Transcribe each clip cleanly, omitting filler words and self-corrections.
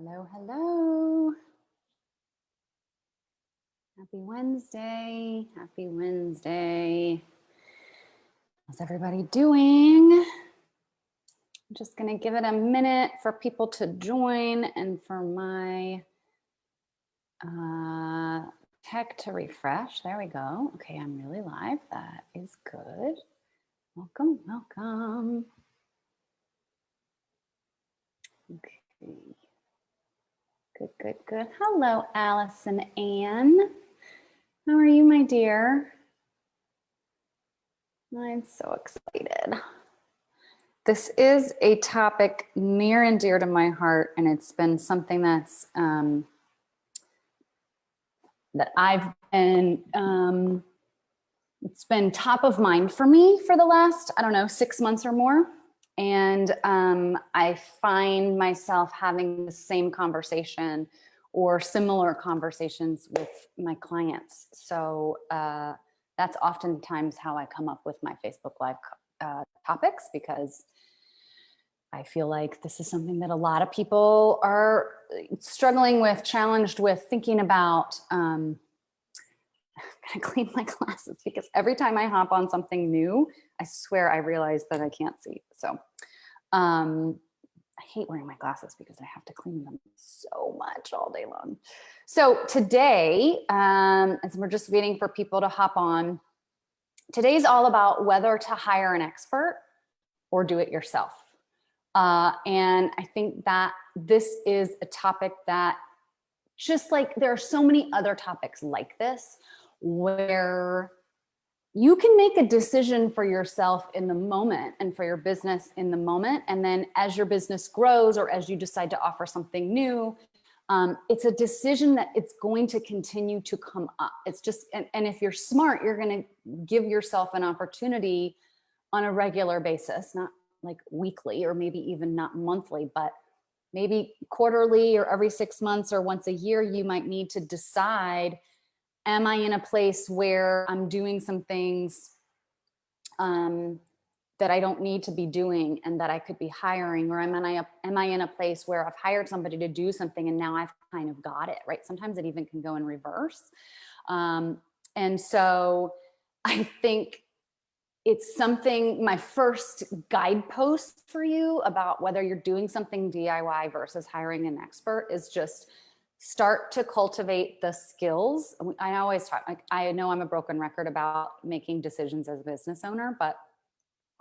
Hello, hello. Happy Wednesday. Happy Wednesday. How's everybody doing? I'm just going to give it a minute for people to join and for my tech to refresh. There we go. Okay, I'm really live. That is good. Welcome, welcome. Okay. Good, good, good. Hello, Allison Ann. How are you, my dear? I'm so excited. This is a topic near and dear to my heart, and it's been something that's that I've been, it's been top of mind for me for the last, 6 months or more. And I find myself having the same conversation or similar conversations with my clients. So that's oftentimes how I come up with my Facebook Live topics, because I feel like this is something that a lot of people are struggling with, challenged with, thinking about. I'm gonna clean my glasses because every time I hop on something new, I swear I realize that I can't see. So I hate wearing my glasses because I have to clean them so much all day long. So today, as we're just waiting for people to hop on, today's all about whether to hire an expert or do it yourself. And I think that this is a topic that, just like there are so many other topics like this, where you can make a decision for yourself in the moment and for your business in the moment. And then as your business grows or as you decide to offer something new, it's a decision that it's going to continue to come up. It's just, and if you're smart, you're going to give yourself an opportunity on a regular basis, not like weekly or maybe even not monthly, but maybe quarterly or every 6 months or once a year. You might need to decide, am I in a place where I'm doing some things that I don't need to be doing and that I could be hiring? Or am I in a place where I've hired somebody to do something and now I've kind of got it, right? Sometimes it even can go in reverse. And so I think it's something, my first guidepost for you about whether you're doing something DIY versus hiring an expert is just start to cultivate the skills. I always talk, like, I know I'm a broken record about making decisions as a business owner, but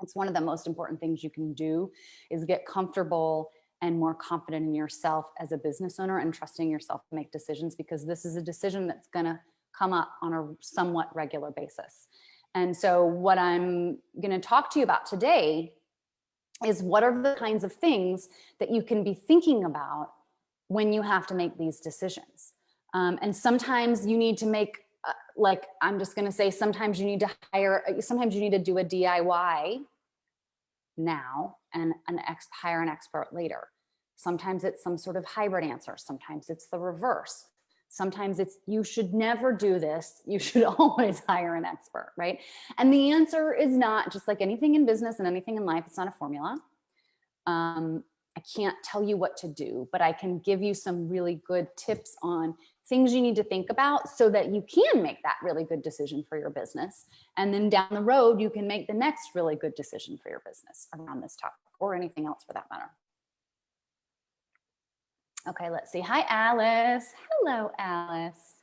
it's one of the most important things you can do is get comfortable and more confident in yourself as a business owner and trusting yourself to make decisions, because this is a decision that's going to come up on a somewhat regular basis. And so what I'm going to talk to you about today is what are the kinds of things that you can be thinking about when you have to make these decisions. And sometimes you need to make, like, I'm just going to say, sometimes you need to do a DIY now and hire an expert later. Sometimes it's some sort of hybrid answer. Sometimes it's the reverse. Sometimes it's, you should never do this. You should always hire an expert, right? And the answer is not, just like anything in business and anything in life, it's not a formula. I can't tell you what to do, but I can give you some really good tips on things you need to think about so that you can make that really good decision for your business. And then down the road, you can make the next really good decision for your business around this topic or anything else for that matter. Okay, let's see. Hi, Alice. Hello, Alice.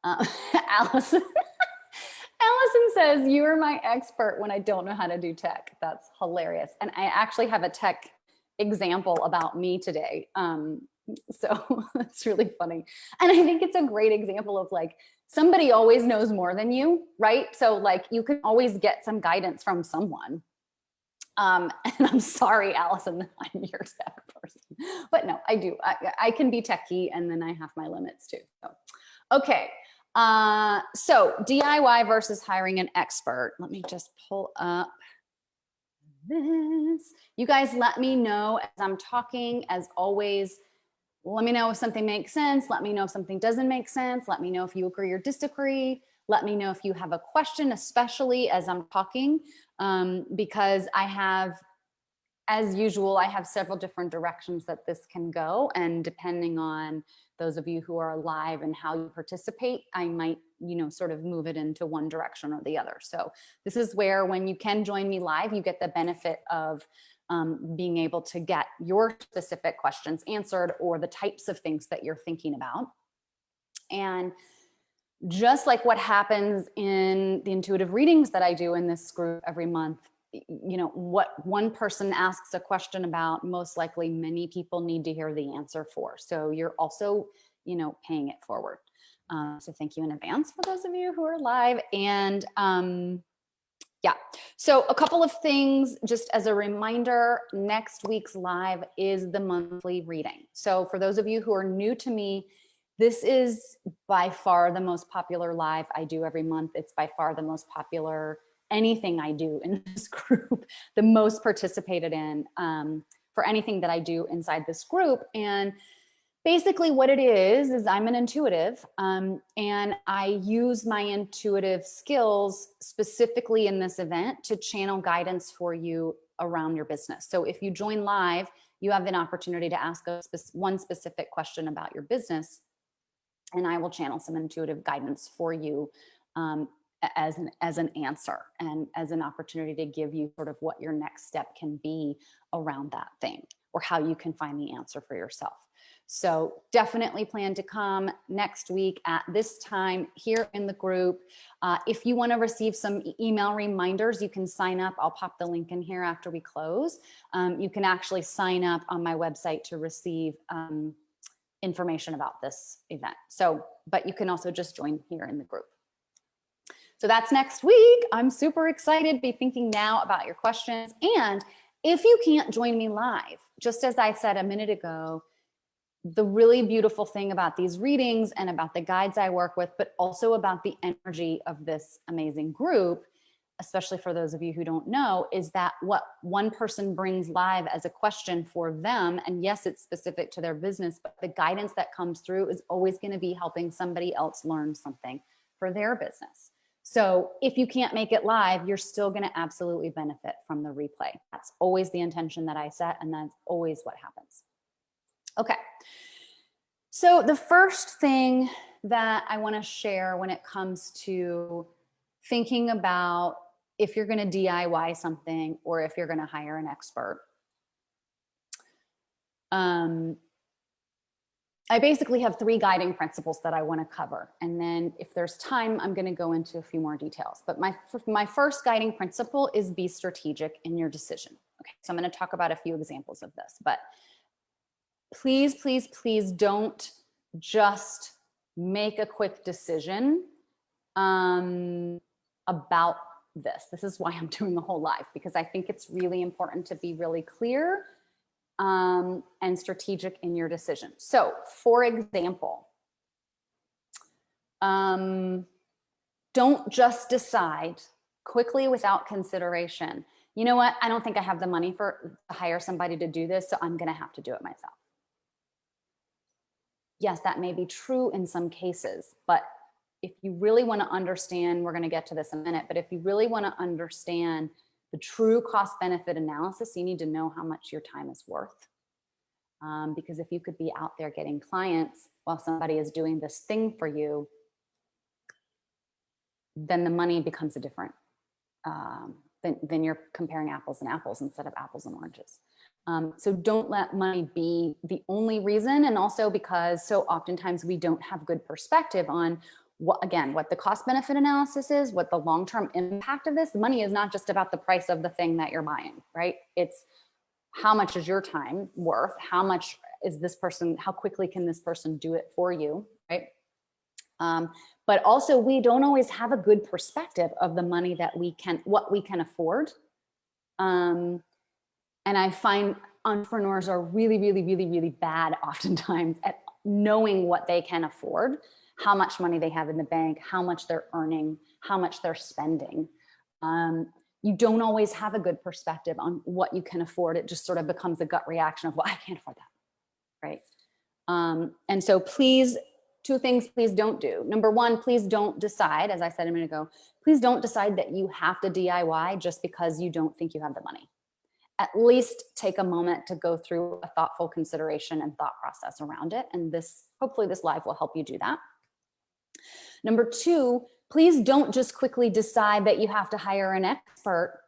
Allison. Allison says, you are my expert when I don't know how to do tech. That's hilarious. And I actually have a tech example about me today. So it's really funny. And I think it's a great example of, like, somebody always knows more than you, right? So, like, you can always get some guidance from someone. And I'm sorry, Allison, I'm your tech person, but no, I do. I can be techie, and then I have my limits too. So, okay. So DIY versus hiring an expert. Let me just pull up this. You guys let me know as I'm talking. As always, let me know if something makes sense. Let me know if something doesn't make sense. Let me know if you agree or disagree. Let me know if you have a question, especially as I'm talking, because I have as usual, I have several different directions that this can go. And depending on those of you who are live and how you participate, I might, sort of move it into one direction or the other. So this is where, when you can join me live, you get the benefit of being able to get your specific questions answered, or the types of things that you're thinking about. And just like what happens in the intuitive readings that I do in this group every month, what one person asks a question about, most likely many people need to hear the answer for. So you're also, paying it forward. So thank you in advance for those of you who are live. And yeah, so a couple of things just as a reminder, next week's live is the monthly reading. So for those of you who are new to me, this is by far the most popular live I do every month. It's by far the most popular anything I do in this group, the most participated in for anything that I do inside this group. And basically what it is I'm an intuitive, and I use my intuitive skills specifically in this event to channel guidance for you around your business. So if you join live, you have an opportunity to ask one specific question about your business, and I will channel some intuitive guidance for you as an answer, and as an opportunity to give you sort of what your next step can be around that thing, or how you can find the answer for yourself. So definitely plan to come next week at this time here in the group. If you want to receive some email reminders, you can sign up. I'll pop the link in here after we close. You can actually sign up on my website to receive information about this event. So, but you can also just join here in the group. So that's next week. I'm super excited. Be thinking now about your questions. And if you can't join me live, just as I said a minute ago, the really beautiful thing about these readings and about the guides I work with, but also about the energy of this amazing group, especially for those of you who don't know, is that what one person brings live as a question for them, and yes, it's specific to their business, but the guidance that comes through is always going to be helping somebody else learn something for their business. So if you can't make it live, you're still going to absolutely benefit from the replay. That's always the intention that I set, and that's always what happens. Okay, so the first thing that I want to share when it comes to thinking about if you're going to DIY something or if you're going to hire an expert, I basically have 3 guiding principles that I want to cover. And then if there's time, I'm going to go into a few more details. But my first guiding principle is be strategic in your decision. Okay, so I'm going to talk about a few examples of this, but please, please, please don't just make a quick decision about this. This is why I'm doing the whole live, because I think it's really important to be really clear and strategic in your decision. So for example, don't just decide quickly without consideration. You know what? I don't think I have the money to hire somebody to do this, so I'm going to have to do it myself. Yes, that may be true in some cases, but if you really want to understand, we're going to get to this in a minute, but if you really want to understand the true cost benefit analysis, you need to know how much your time is worth. Because if you could be out there getting clients while somebody is doing this thing for you, then the money becomes a different, then you're comparing apples and apples instead of apples and oranges. So don't let money be the only reason. And also because so oftentimes we don't have good perspective on what the cost benefit analysis is, what the long-term impact of this. Money is not just about the price of the thing that you're buying, right? It's how much is your time worth? How much is this person, how quickly can this person do it for you, right? But also we don't always have a good perspective of the money that what we can afford. And I find entrepreneurs are really, really, really, really bad oftentimes at knowing what they can afford, how much money they have in the bank, how much they're earning, how much they're spending. You don't always have a good perspective on what you can afford. It just sort of becomes a gut reaction of, well, I can't afford that, right? And so please, 2 things please don't do. Number 1, please don't decide, as I said a minute ago, please don't decide that you have to DIY just because you don't think you have the money. at least take a moment to go through a thoughtful consideration and thought process around it. And hopefully this live will help you do that. Number two, please don't just quickly decide that you have to hire an expert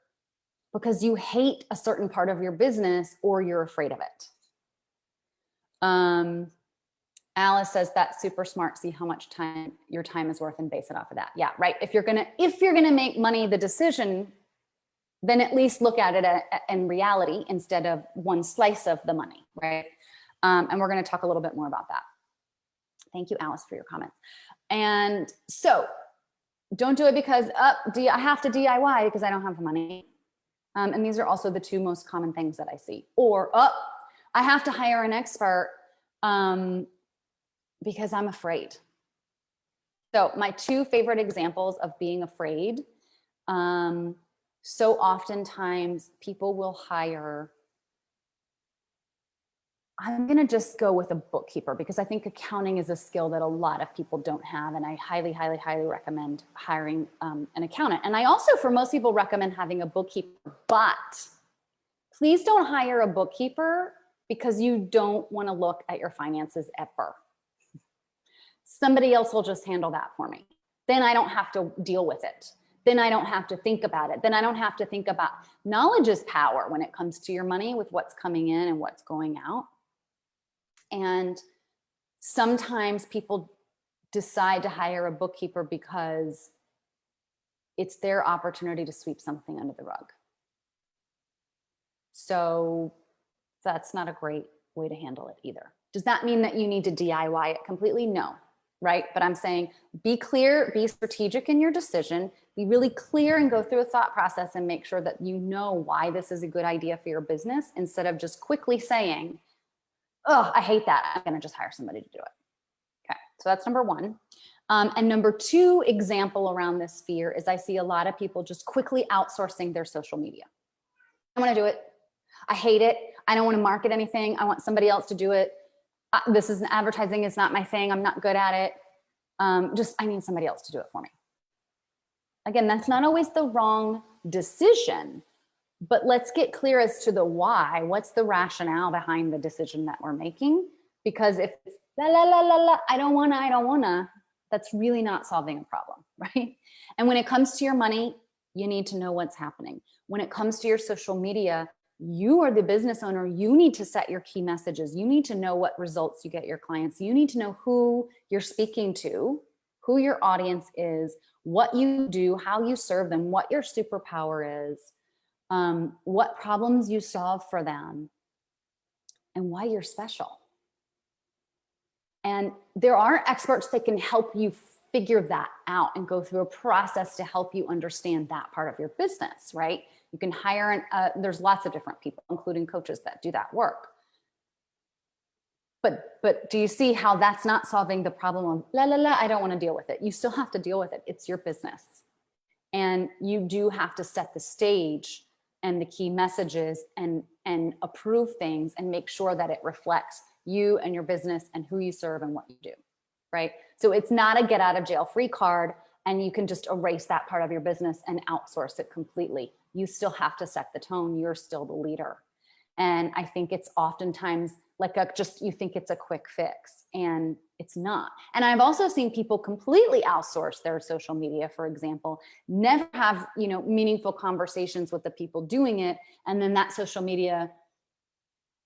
because you hate a certain part of your business or you're afraid of it. Alice says that's super smart. See how much time your time is worth and base it off of that. Yeah, right. If you're gonna make money the decision, then at least look at it in reality instead of one slice of the money, right? And we're gonna talk a little bit more about that. Thank you, Alice, for your comments. And so don't do it because I have to DIY because I don't have the money. And these are also the two most common things that I see. Or, I have to hire an expert because I'm afraid. So my two favorite examples of being afraid, so oftentimes people will hire, I'm gonna just go with a bookkeeper because I think accounting is a skill that a lot of people don't have. And I highly, highly, highly recommend hiring an accountant. And I also, for most people, recommend having a bookkeeper, but please don't hire a bookkeeper because you don't wanna look at your finances ever. Somebody else will just handle that for me. Then I don't have to deal with it. Then I don't have to think about it. Then I don't have to think about, knowledge is power when it comes to your money with what's coming in and what's going out. And sometimes people decide to hire a bookkeeper because it's their opportunity to sweep something under the rug. So that's not a great way to handle it either. Does that mean that you need to DIY it completely? No, right? But I'm saying be clear, be strategic in your decision, be really clear and go through a thought process and make sure that you know why this is a good idea for your business instead of just quickly saying, oh, I hate that. I'm gonna just hire somebody to do it. Okay, so that's number one. And number two example around this fear is I see a lot of people just quickly outsourcing their social media. I wanna do it. I hate it. I don't wanna market anything. I want somebody else to do it. This is advertising is not my thing. I'm not good at it. I need somebody else to do it for me. Again, that's not always the wrong decision, but let's get clear as to the why. What's the rationale behind the decision that we're making? Because if it's I don't wanna, that's really not solving a problem, right? And when it comes to your money, you need to know what's happening. When it comes to your social media, you are the business owner. You need to set your key messages. You need to know what results you get your clients. You need to know who you're speaking to, who your audience is, what you do, how you serve them, what your superpower is, what problems you solve for them, and why you're special. And there are experts that can help you figure that out and go through a process to help you understand that part of your business, right? You can hire, there's lots of different people, including coaches that do that work. But do you see how that's not solving the problem of I don't want to deal with it. You still have to deal with it. It's your business. And you do have to set the stage and the key messages and approve things and make sure that it reflects you and your business and who you serve and what you do, right? So it's not a get out of jail free card and you can just erase that part of your business and outsource it completely. You still have to set the tone. You're still the leader. And I think it's oftentimes like you think it's a quick fix and it's not. And I've also seen people completely outsource their social media, for example, never have, meaningful conversations with the people doing it. And then that social media,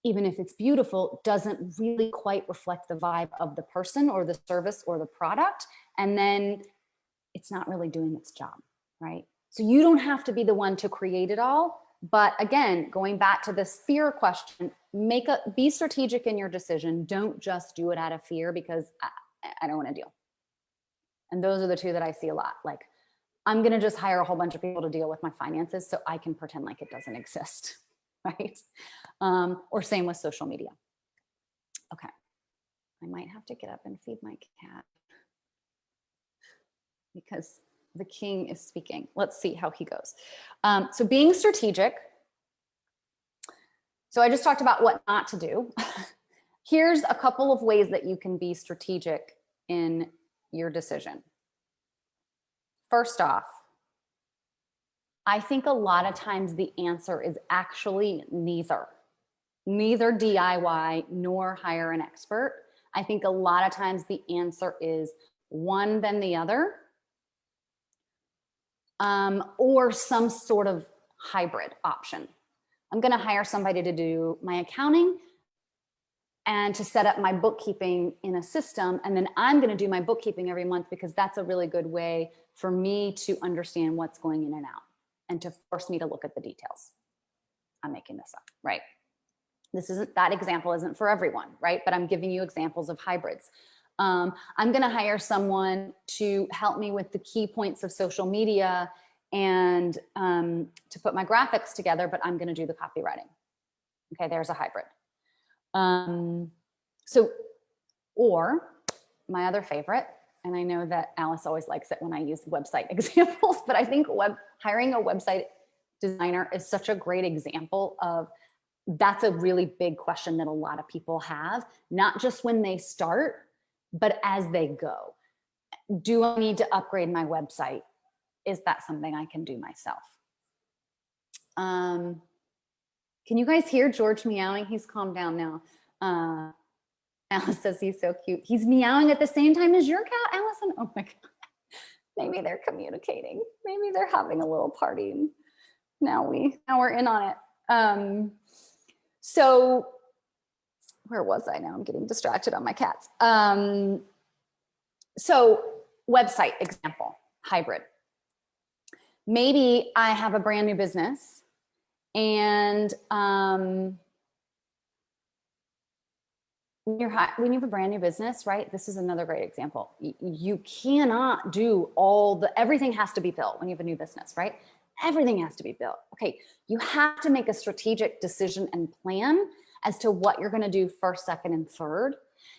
even if it's beautiful, doesn't really quite reflect the vibe of the person or the service or the product. And then it's not really doing its job, right? So you don't have to be the one to create it all. But again, going back to this fear question, be strategic in your decision. Don't just do it out of fear because I don't want to deal. And those are the two that I see a lot. Like, I'm going to just hire a whole bunch of people to deal with my finances so I can pretend like it doesn't exist, right? Or same with social media. Okay, I might have to get up and feed my cat because the king is speaking. Let's see how he goes. So being strategic. So I just talked about what not to do. Here's a couple of ways that you can be strategic in your decision. First off, I think a lot of times the answer is actually neither DIY nor hire an expert. I think a lot of times the answer is one then the other, or some sort of hybrid option. I'm going to hire somebody to do my accounting and to set up my bookkeeping in a system. And then I'm going to do my bookkeeping every month because that's a really good way for me to understand what's going in and out and to force me to look at the details. I'm making this up, right? That example isn't for everyone, right? But I'm giving you examples of hybrids. I'm going to hire someone to help me with the key points of social media and to put my graphics together, but I'm going to do the copywriting. Okay, there's a hybrid. Or my other favorite, and I know that Alice always likes it when I use website examples, but I think hiring a website designer is such a great example of that's a really big question that a lot of people have, not just when they start, but as they go. Do I need to upgrade my website? Is that something I can do myself? Can you guys hear George meowing? He's calmed down now. Alice says he's so cute. He's meowing at the same time as your cat, Allison? Oh my God. Maybe they're communicating. Maybe they're having a little party. Now we're in on it. So where was I now? I'm getting distracted on my cats. So website example, hybrid. Maybe I have a brand new business and when you have a brand new business, right? This is another great example. You cannot do everything has to be built when you have a new business, right? Everything has to be built. Okay, you have to make a strategic decision and plan as to what you're going to do first, second, and third.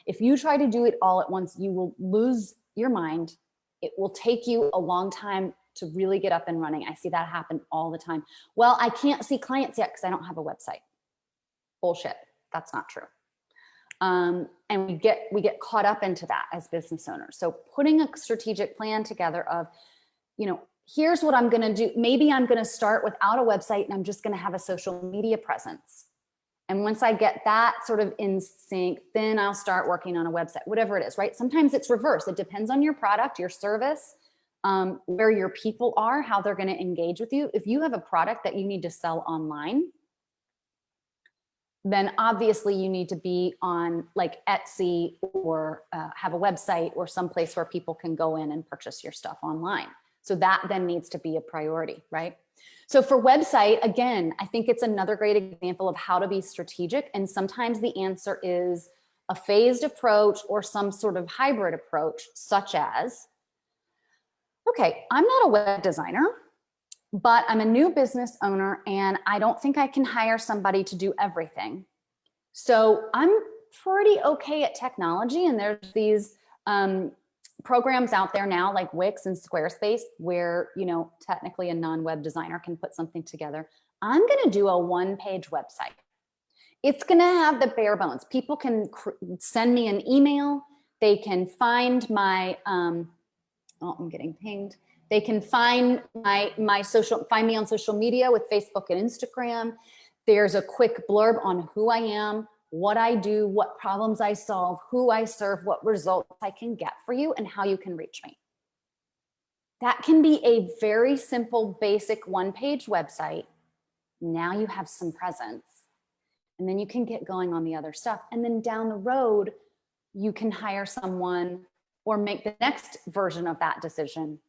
If you try to do it all at once, you will lose your mind. It will take you a long time to really get up and running. I see that happen all the time. Well, I can't see clients yet because I don't have a website. Bullshit. That's not true. And we get caught up into that as business owners. So putting a strategic plan together of, here's what I'm going to do. Maybe I'm going to start without a website and I'm just going to have a social media presence. And once I get that sort of in sync, then I'll start working on a website, whatever it is, right? Sometimes it's reverse. It depends on your product, your service, where your people are, how they're going to engage with you. If you have a product that you need to sell online, then obviously you need to be on like Etsy or have a website or someplace where people can go in and purchase your stuff online. So that then needs to be a priority, right? So for website, again, I think it's another great example of how to be strategic. And sometimes the answer is a phased approach or some sort of hybrid approach, such as, okay, I'm not a web designer, but I'm a new business owner and I don't think I can hire somebody to do everything. So I'm pretty okay at technology, and there's these programs out there now like Wix and Squarespace where, technically a non-web designer can put something together. I'm going to do a one-page website. It's going to have the bare bones. People can send me an email. They can find my, I'm getting pinged. They can find find me on social media with Facebook and Instagram. There's a quick blurb on who I am, what I do, what problems I solve, who I serve, what results I can get for you, and how you can reach me. That can be a very simple, basic one-page website. Now you have some presence, and then you can get going on the other stuff. And then down the road, you can hire someone or make the next version of that decision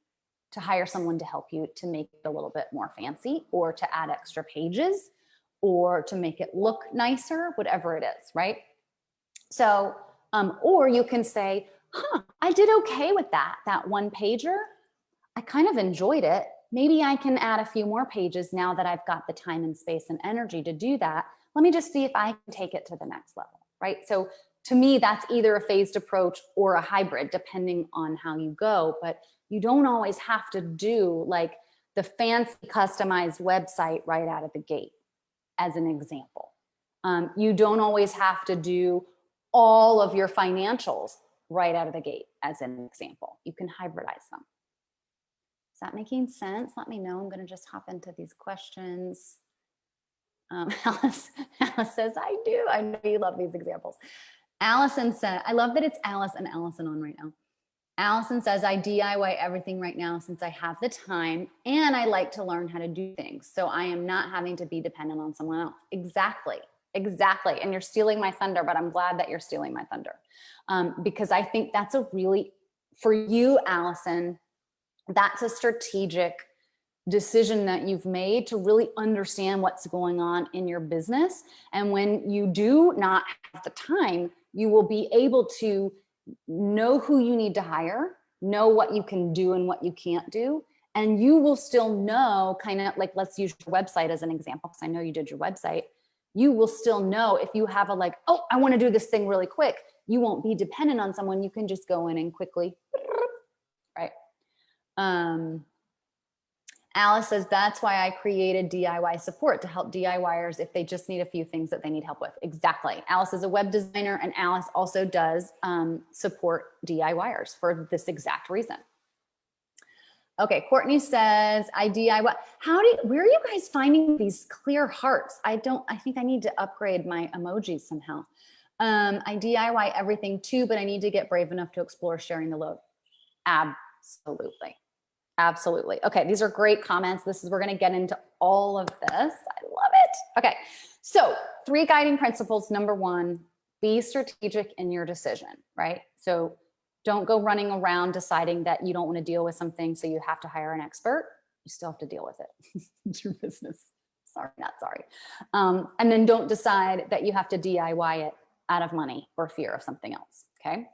to hire someone to help you to make it a little bit more fancy or to add extra pages or to make it look nicer, whatever it is, right? So, or you can say, I did okay with that one pager. I kind of enjoyed it. Maybe I can add a few more pages now that I've got the time and space and energy to do that. Let me just see if I can take it to the next level, right? So to me, that's either a phased approach or a hybrid, depending on how you go. But you don't always have to do like the fancy customized website right out of the gate, as an example. You don't always have to do all of your financials right out of the gate, as an example. You can hybridize them. Does that making sense? Let me know. I'm going to just hop into these questions. Alice says, I do. I know you love these examples. Allison said, I love that it's Alice and Allison on right now. Allison says, I DIY everything right now since I have the time and I like to learn how to do things. So I am not having to be dependent on someone else. Exactly. Exactly. And you're stealing my thunder, but I'm glad that you're stealing my thunder. Because I think that's a really, for you, Allison, that's a strategic decision that you've made to really understand what's going on in your business. And when you do not have the time, you will be able to know who you need to hire, know what you can do and what you can't do. And you will still know, kind of like, let's use your website as an example, because I know you did your website. You will still know if you have a like, oh, I want to do this thing really quick. You won't be dependent on someone. You can just go in and quickly, right? Alice says, that's why I created DIY support to help DIYers if they just need a few things that they need help with. Exactly. Alice is a web designer, and Alice also does support DIYers for this exact reason. Okay, Courtney says, I DIY. Where are you guys finding these clear hearts? I think I need to upgrade my emojis somehow. I DIY everything too, but I need to get brave enough to explore sharing the load. Absolutely. Absolutely. Okay, these are great comments. We're going to get into all of this. I love it. Okay, so 3 guiding principles. Number 1, be strategic in your decision, right? So don't go running around deciding that you don't want to deal with something, so you have to hire an expert. You still have to deal with it. It's your business. Sorry, not sorry. And then don't decide that you have to DIY it out of money or fear of something else, okay?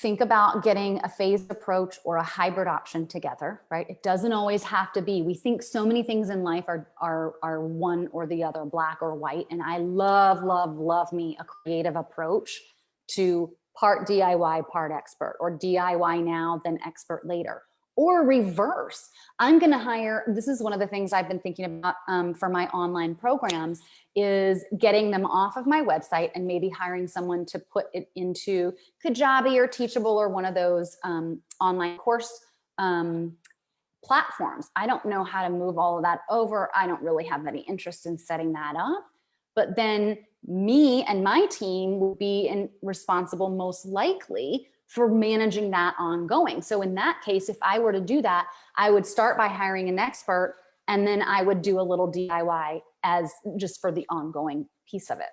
Think about getting a phased approach or a hybrid option together, right? It doesn't always have to be. We think so many things in life are one or the other, black or white. And I love me a creative approach to part DIY, part expert, or DIY now, then expert later, or reverse. I'm going to hire, this is one of the things I've been thinking about for my online programs, is getting them off of my website and maybe hiring someone to put it into Kajabi or Teachable or one of those online course platforms. I don't know how to move all of that over. I don't really have any interest in setting that up. But then me and my team will be responsible most likely for managing that ongoing. So in that case, if I were to do that, I would start by hiring an expert, and then I would do a little DIY as just for the ongoing piece of it.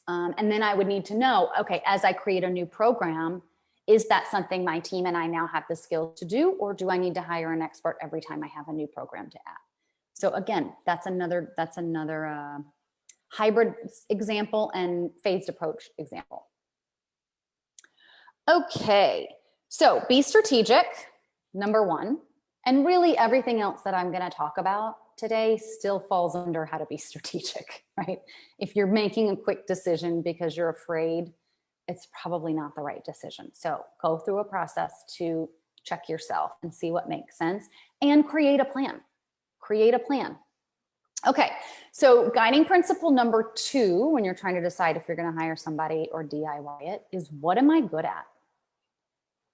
And then I would need to know, okay, as I create a new program, is that something my team and I now have the skills to do, or do I need to hire an expert every time I have a new program to add? So again, that's another hybrid example and phased approach example. Okay, so be strategic, number 1. And really everything else that I'm going to talk about today still falls under how to be strategic, right? If you're making a quick decision because you're afraid, it's probably not the right decision. So go through a process to check yourself and see what makes sense and create a plan. Create a plan. Okay, so guiding principle number 2, when you're trying to decide if you're going to hire somebody or DIY it, is what am I good at?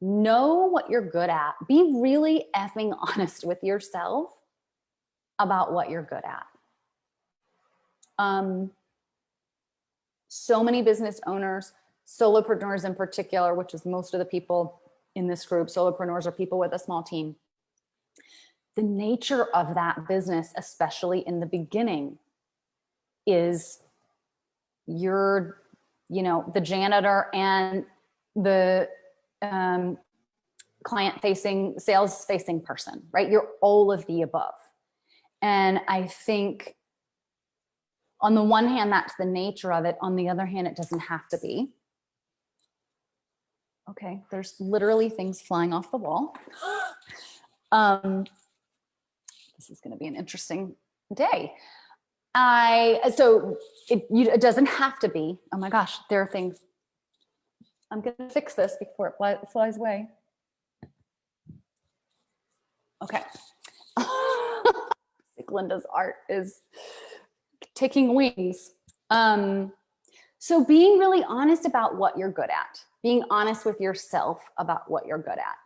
Know what you're good at. Be really effing honest with yourself about what you're good at. So many business owners, solopreneurs in particular, which is most of the people in this group, solopreneurs are people with a small team. The nature of that business, especially in the beginning, is you're, the janitor and the client-facing, sales-facing person, right? You're all of the above. And I think on the one hand, that's the nature of it. On the other hand, it doesn't have to be. Okay, there's literally things flying off the wall. This is going to be an interesting day. So it doesn't have to be. Oh my gosh, there are things. I'm going to fix this before it flies away. Okay. Linda's art is taking wings. So being really honest about what you're good at, being honest with yourself about what you're good at.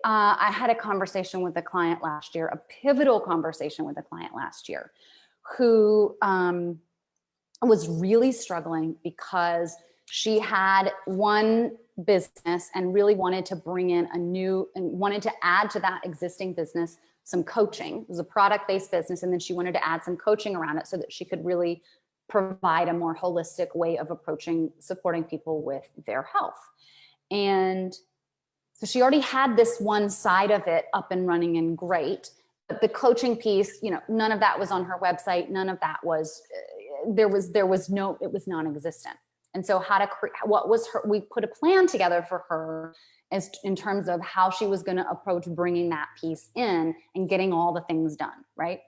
I had a conversation with a client last year, a pivotal conversation with a client last year, who was really struggling because she had one business and really wanted to bring in and wanted to add to that existing business some coaching. It was a product-based business, and then she wanted to add some coaching around it so that she could really provide a more holistic way of supporting people with their health. And so she already had this one side of it up and running and great, but the coaching piece, none of that was on her website. None of that was, it was non-existent. And so we put a plan together for her as in terms of how she was going to approach bringing that piece in and getting all the things done, right?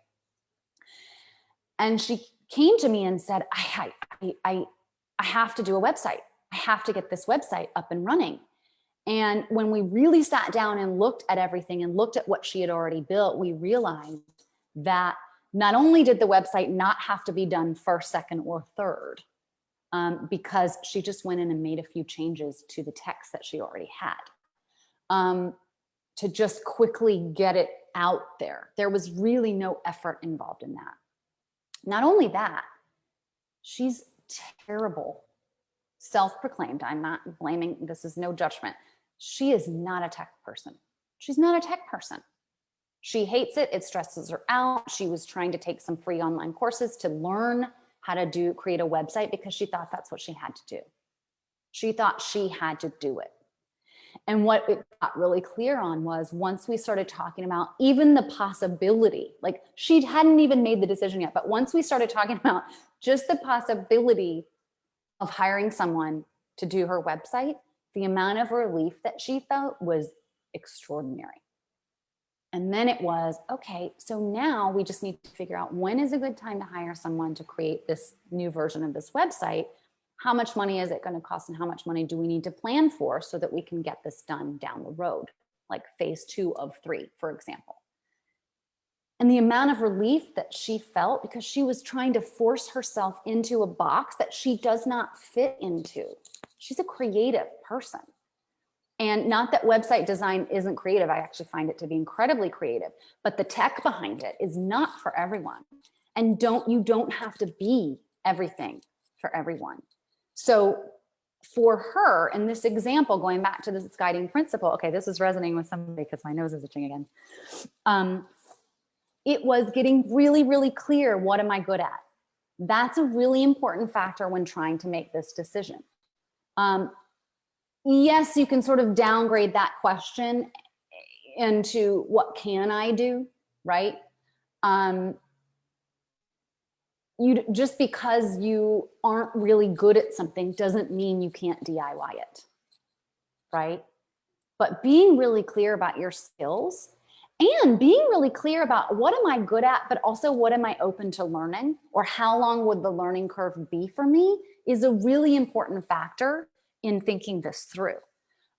And she came to me and said, I have to do a website. I have to get this website up and running. And when we really sat down and looked at everything and looked at what she had already built, we realized that not only did the website not have to be done first, second, or third, because she just went in and made a few changes to the text that she already had, to just quickly get it out there. There was really no effort involved in that. Not only that, she's terrible, self-proclaimed. I'm not blaming, this is no judgment. She is not a tech person. She's not a tech person. She hates it. It stresses her out. She was trying to take some free online courses to learn how to create a website because she thought that's what she had to do. She thought she had to do it. And what it got really clear on was once we started talking about even the possibility, like she hadn't even made the decision yet, but once we started talking about just the possibility of hiring someone to do her website, the amount of relief that she felt was extraordinary. And then it was, okay, so now we just need to figure out when is a good time to hire someone to create this new version of this website. How much money is it going to cost and how much money do we need to plan for so that we can get this done down the road, like phase 2 of 3, for example. And the amount of relief that she felt because she was trying to force herself into a box that she does not fit into. She's a creative person. And not that website design isn't creative. I actually find it to be incredibly creative, but the tech behind it is not for everyone. And you don't have to be everything for everyone. So for her, in this example, going back to this guiding principle, okay, this is resonating with somebody because my nose is itching again. It was getting really, really clear, what am I good at? That's a really important factor when trying to make this decision. Yes, you can sort of downgrade that question into what can I do, right? Just because you aren't really good at something doesn't mean you can't DIY it, right? But being really clear about your skills and being really clear about what am I good at, but also what am I open to learning, or how long would the learning curve be for me, is a really important factor in thinking this through.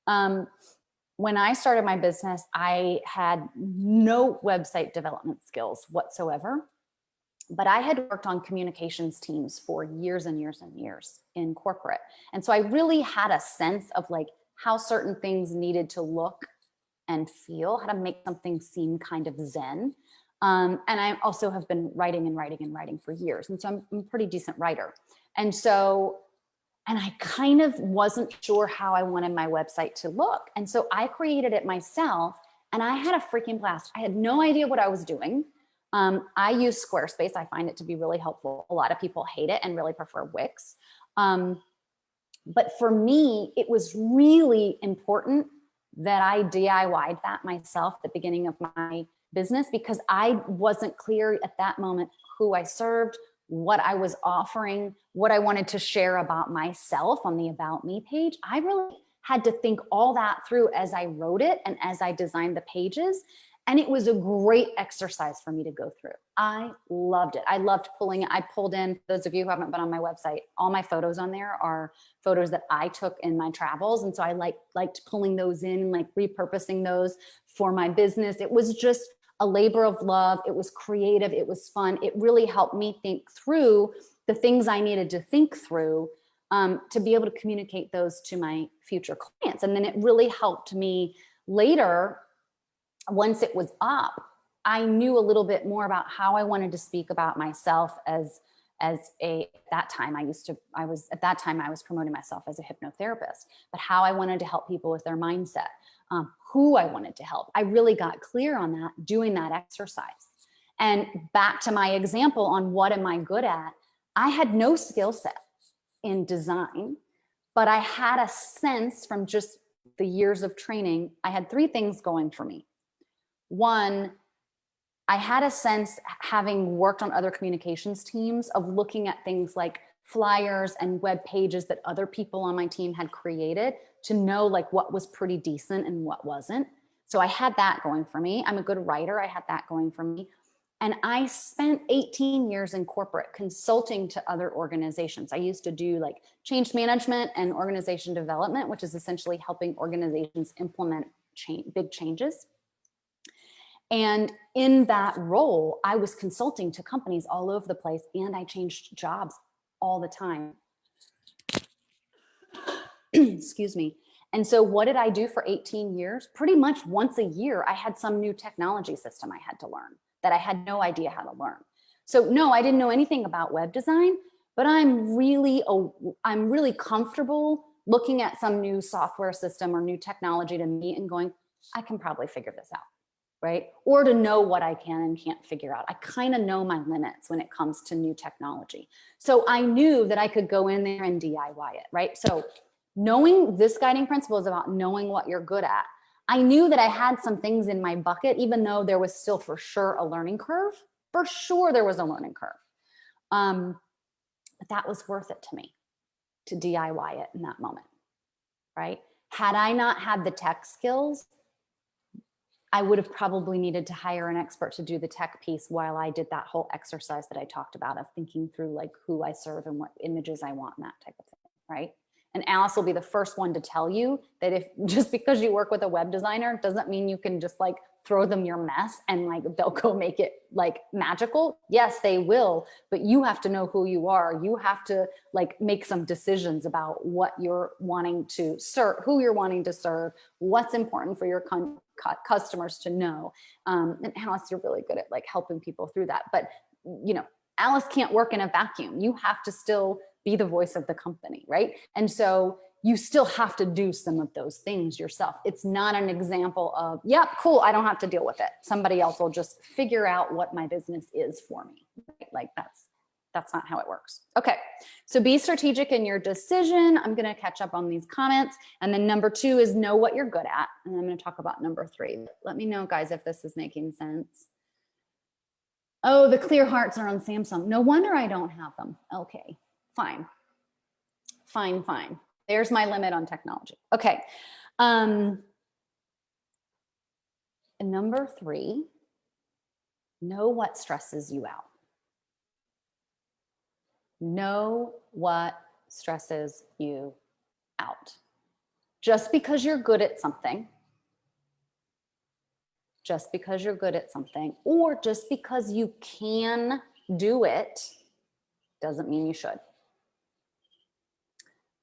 When I started my business, I had no website development skills whatsoever, but I had worked on communications teams for years and years and years in corporate. And so I really had a sense of like how certain things needed to look and feel, how to make something seem kind of zen. And I also have been writing and writing and writing for years. And so I'm a pretty decent writer. And I kind of wasn't sure how I wanted my website to look. And so I created it myself and I had a freaking blast. I had no idea what I was doing. I use Squarespace. I find it to be really helpful. A lot of people hate it and really prefer Wix. But for me, it was really important that I DIY'd that myself at the beginning of my business because I wasn't clear at that moment who I served, what I was offering, what I wanted to share about myself on the About Me page. I really had to think all that through as I wrote it and as I designed the pages. And it was a great exercise for me to go through. I loved it. I loved pulling it. I pulled in, those of you who haven't been on my website, all my photos on there are photos that I took in my travels. And so I liked pulling those in, like repurposing those for my business. It was just a labor of love. It was creative. It was fun. It really helped me think through the things I needed to think through to be able to communicate those to my future clients. And then it really helped me later once it was up, I knew a little bit more about how I wanted to speak about myself at that time I was promoting myself as a hypnotherapist, but how I wanted to help people with their mindset, who I wanted to help. I really got clear on that doing that exercise. And back to my example on what am I good at? I had no skill set in design, but I had a sense from just the years of training. I had three things going for me. One, I had a sense, having worked on other communications teams, of looking at things like flyers and web pages that other people on my team had created to know like what was pretty decent and what wasn't. So I had that going for me. I'm a good writer. I had that going for me. And I spent 18 years in corporate consulting to other organizations. I used to do like change management and organization development, which is essentially helping organizations implement big changes. And in that role, I was consulting to companies all over the place, and I changed jobs all the time. Excuse me. And so what did I do for 18 years? Pretty much once a year, I had some new technology system I had to learn that I had no idea how to learn. So no, I didn't know anything about web design, but I'm really comfortable looking at some new software system or new technology to me and going, I can probably figure this out. Right? Or to know what I can and can't figure out. I kind of know my limits when it comes to new technology. So I knew that I could go in there and DIY it, right? So knowing this guiding principle is about knowing what you're good at. I knew that I had some things in my bucket, even though there was still for sure a learning curve. For sure there was a learning curve. But that was worth it to me to DIY it in that moment, right? Had I not had the tech skills, I would have probably needed to hire an expert to do the tech piece while I did that whole exercise that I talked about of thinking through like who I serve and what images I want and that type of thing, right? And Alice will be the first one to tell you that if just because you work with a web designer doesn't mean you can just like throw them your mess and like they'll go make it like magical. Yes, they will, but you have to know who you are. You have to like make some decisions about what you're wanting to serve, who you're wanting to serve, what's important for your customers to know. And Alice, you're really good at like helping people through that. But you know, Alice can't work in a vacuum. You have to still be the voice of the company, right? And so you still have to do some of those things yourself. It's not an example of, yep, cool, I don't have to deal with it. Somebody else will just figure out what my business is for me. Right? Like that's not how it works. Okay, so be strategic in your decision. I'm gonna catch up on these comments. And then number 2 is know what you're good at. And I'm gonna talk about number 3. Let me know, guys, if this is making sense. Oh, the clear hearts are on Samsung. No wonder I don't have them. Okay, fine. There's my limit on technology. Okay. Number 3, know what stresses you out. Know what stresses you out. Just because you're good at something, or just because you can do it, doesn't mean you should.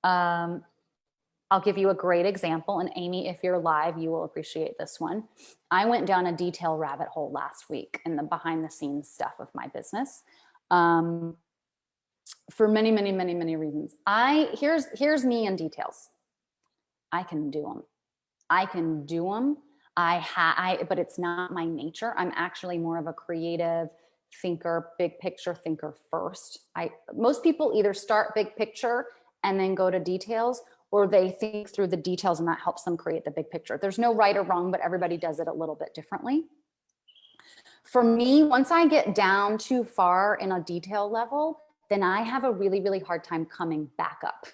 I'll give you a great example. And Amy, if you're live, you will appreciate this one. I went down a detail rabbit hole last week in the behind the scenes stuff of my business. For many reasons. Here's me in details. I can do them. But it's not my nature. I'm actually more of a creative thinker, big picture thinker first. Most people either start big picture and then go to details, or they think through the details and that helps them create the big picture. There's no right or wrong, but everybody does it a little bit differently. For me, once I get down too far in a detail level, then I have a really hard time coming back up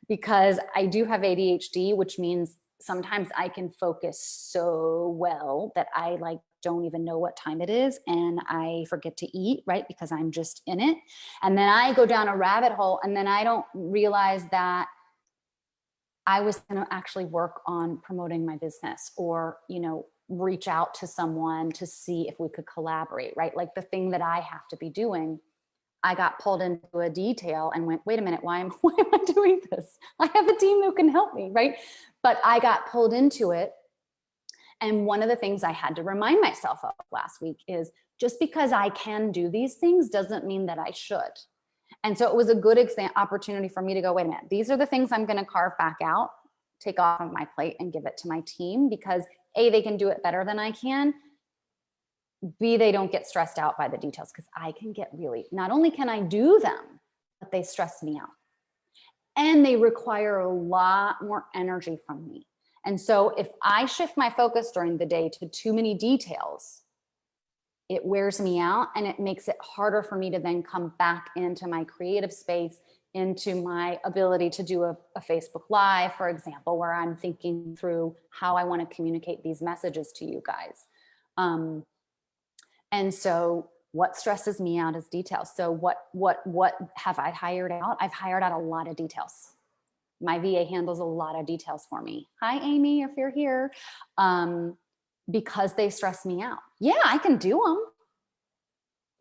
because I do have ADHD, which means sometimes I can focus so well that I like don't even know what time it is and I forget to eat, right? Because I'm just in it. And then I go down a rabbit hole and then I don't realize that I was going to actually work on promoting my business or, you know, reach out to someone to see if we could collaborate, right? Like the thing that I have to be doing, I got pulled into a detail and went, wait a minute, why am I doing this? I have a team who can help me, right? But I got pulled into it. And one of the things I had to remind myself of last week is just because I can do these things doesn't mean that I should. And so it was a good opportunity for me to go, wait a minute, these are the things I'm going to carve back out, take off of my plate and give it to my team, because A, they can do it better than I can. B, they don't get stressed out by the details, because I can get really, not only can I do them, but they stress me out. And they require a lot more energy from me. And so if I shift my focus during the day to too many details, it wears me out, and it makes it harder for me to then come back into my creative space, into my ability to do a Facebook Live, for example, where I'm thinking through how I want to communicate these messages to you guys. And so what stresses me out is details. So what have I hired out? I've hired out a lot of details. My VA handles a lot of details for me. Hi, Amy, if you're here. Because they stress me out. Yeah, I can do them.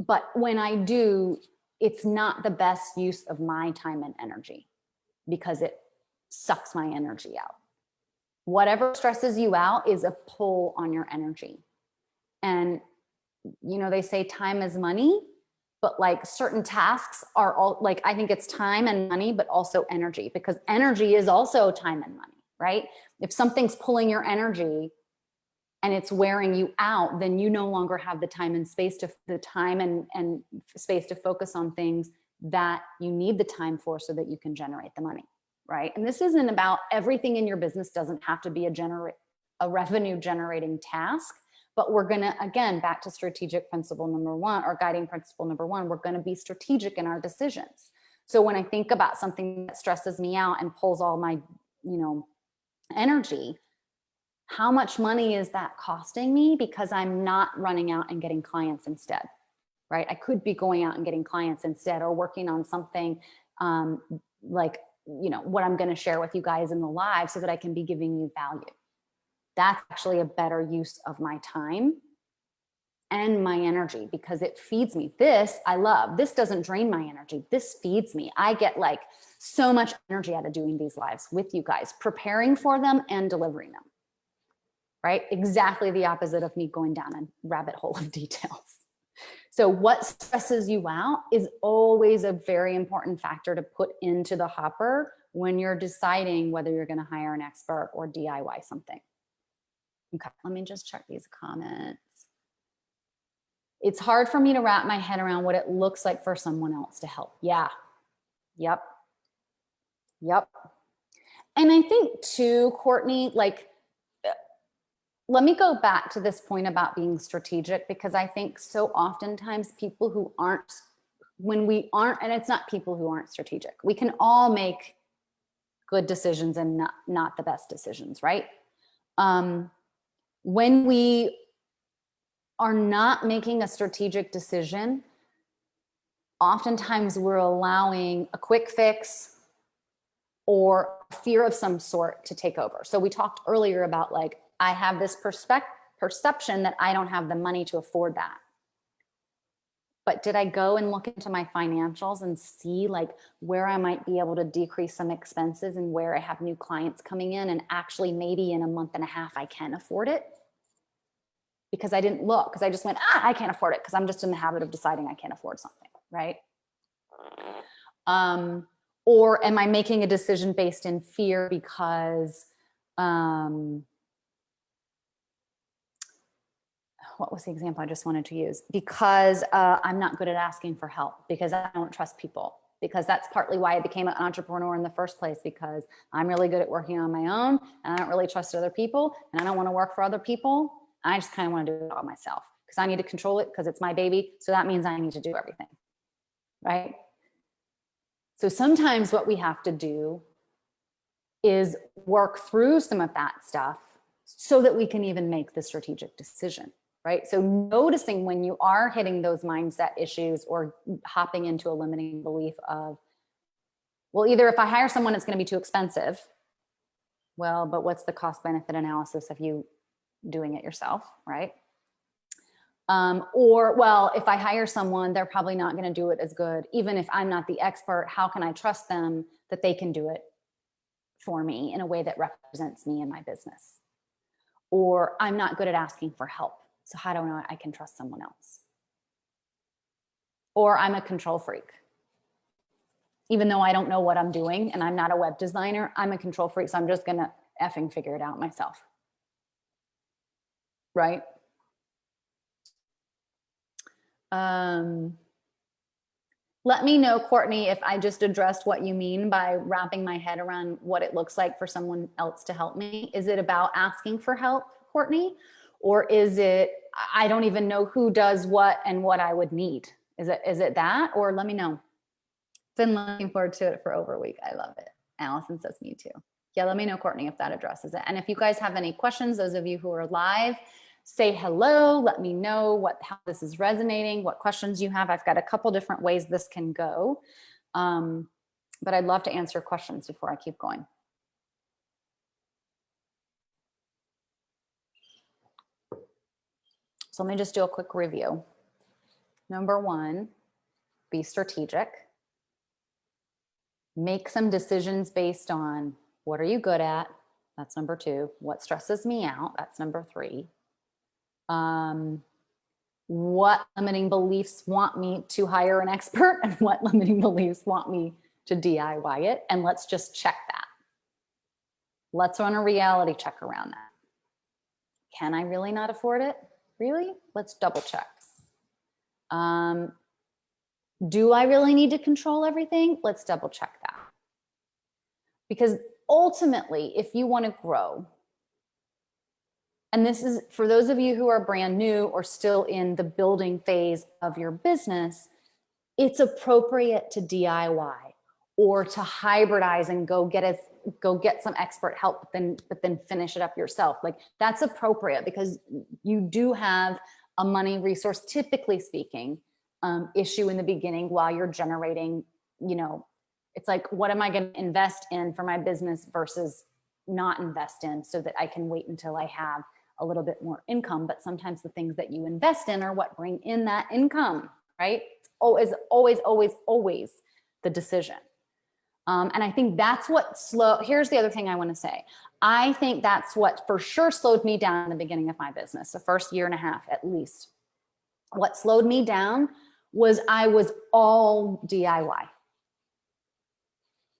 But when I do, it's not the best use of my time and energy, because it sucks my energy out. Whatever stresses you out is a pull on your energy. And, you know, they say time is money, but like certain tasks are all like, I think it's time and money, but also energy, because energy is also time and money, right? If something's pulling your energy and it's wearing you out, then you no longer have the time and space to focus on things that you need the time for, so that you can generate the money, right? And this isn't about, everything in your business doesn't have to be a revenue generating task, but we're gonna, again, back to strategic principle number one, or guiding principle number one, we're gonna be strategic in our decisions. So when I think about something that stresses me out and pulls all my, energy, how much money is that costing me? Because I'm not running out and getting clients instead, right? I could be going out and getting clients instead, or working on something like, what I'm going to share with you guys in the live, so that I can be giving you value. That's actually a better use of my time and my energy, because it feeds me. This I love. This doesn't drain my energy. This feeds me. I get like so much energy out of doing these lives with you guys, preparing for them and delivering them. Right? Exactly the opposite of me going down a rabbit hole of details. So what stresses you out is always a very important factor to put into the hopper when you're deciding whether you're going to hire an expert or DIY something. Okay, let me just check these comments. It's hard for me to wrap my head around what it looks like for someone else to help. Yeah. Yep. And I think too, Courtney, like, let me go back to this point about being strategic, because I think so oftentimes people who aren't, and it's not people who aren't strategic. We can all make good decisions and not the best decisions, right? When we are not making a strategic decision, oftentimes we're allowing a quick fix or fear of some sort to take over. So we talked earlier about, like, I have this perception that I don't have the money to afford that. But did I go and look into my financials and see like where I might be able to decrease some expenses, and where I have new clients coming in, and actually maybe in a month and a half I can afford it? Because I didn't look, because I just went, I can't afford it, because I'm just in the habit of deciding I can't afford something, right? Or am I making a decision based in fear because what was the example I just wanted to use? Because I'm not good at asking for help, because I don't trust people, because that's partly why I became an entrepreneur in the first place, because I'm really good at working on my own, and I don't really trust other people, and I don't want to work for other people. I just kind of want to do it all myself, because I need to control it, because it's my baby. So that means I need to do everything, right? So sometimes what we have to do is work through some of that stuff so that we can even make the strategic decision. Right? So noticing when you are hitting those mindset issues, or hopping into a limiting belief of, well, either if I hire someone, it's going to be too expensive. Well, but what's the cost benefit analysis of you doing it yourself, right? Or, well, if I hire someone, they're probably not going to do it as good. Even if I'm not the expert, how can I trust them that they can do it for me in a way that represents me and my business? or I'm not good at asking for help. So how do I know I can trust someone else? Or I'm a control freak. Even though I don't know what I'm doing and I'm not a web designer, I'm a control freak. So I'm just going to effing figure it out myself. Right? Let me know, Courtney, if I just addressed what you mean by wrapping my head around what it looks like for someone else to help me. Is it about asking for help, Courtney? Or is it, I don't even know who does what and what I would need? Is it that? Or let me know. Been looking forward to it for over a week. I love it. Allison says me too. Yeah, let me know, Courtney, if that addresses it. And if you guys have any questions, those of you who are live, say hello, let me know how this is resonating, what questions you have. I've got a couple different ways this can go. But I'd love to answer questions before I keep going. So let me just do a quick review. Number one, be strategic. Make some decisions based on what are you good at? That's number two. What stresses me out? That's number three. What limiting beliefs want me to hire an expert and what limiting beliefs want me to DIY it? And let's just check that. Let's run a reality check around that. Can I really not afford it? Really? Let's double check. Do I really need to control everything? Let's double check that. Because ultimately, if you want to grow, and this is for those of you who are brand new or still in the building phase of your business, it's appropriate to DIY or to hybridize and go get some expert help, but then finish it up yourself. Like that's appropriate because you do have a money resource, typically speaking, issue in the beginning while you're generating, it's like, what am I going to invest in for my business versus not invest in so that I can wait until I have a little bit more income. But sometimes the things that you invest in are what bring in that income, right? Always the decision. And I think that's what here's the other thing I want to say. I think that's what for sure slowed me down in the beginning of my business, the first year and a half at least. What slowed me down was I was all DIY.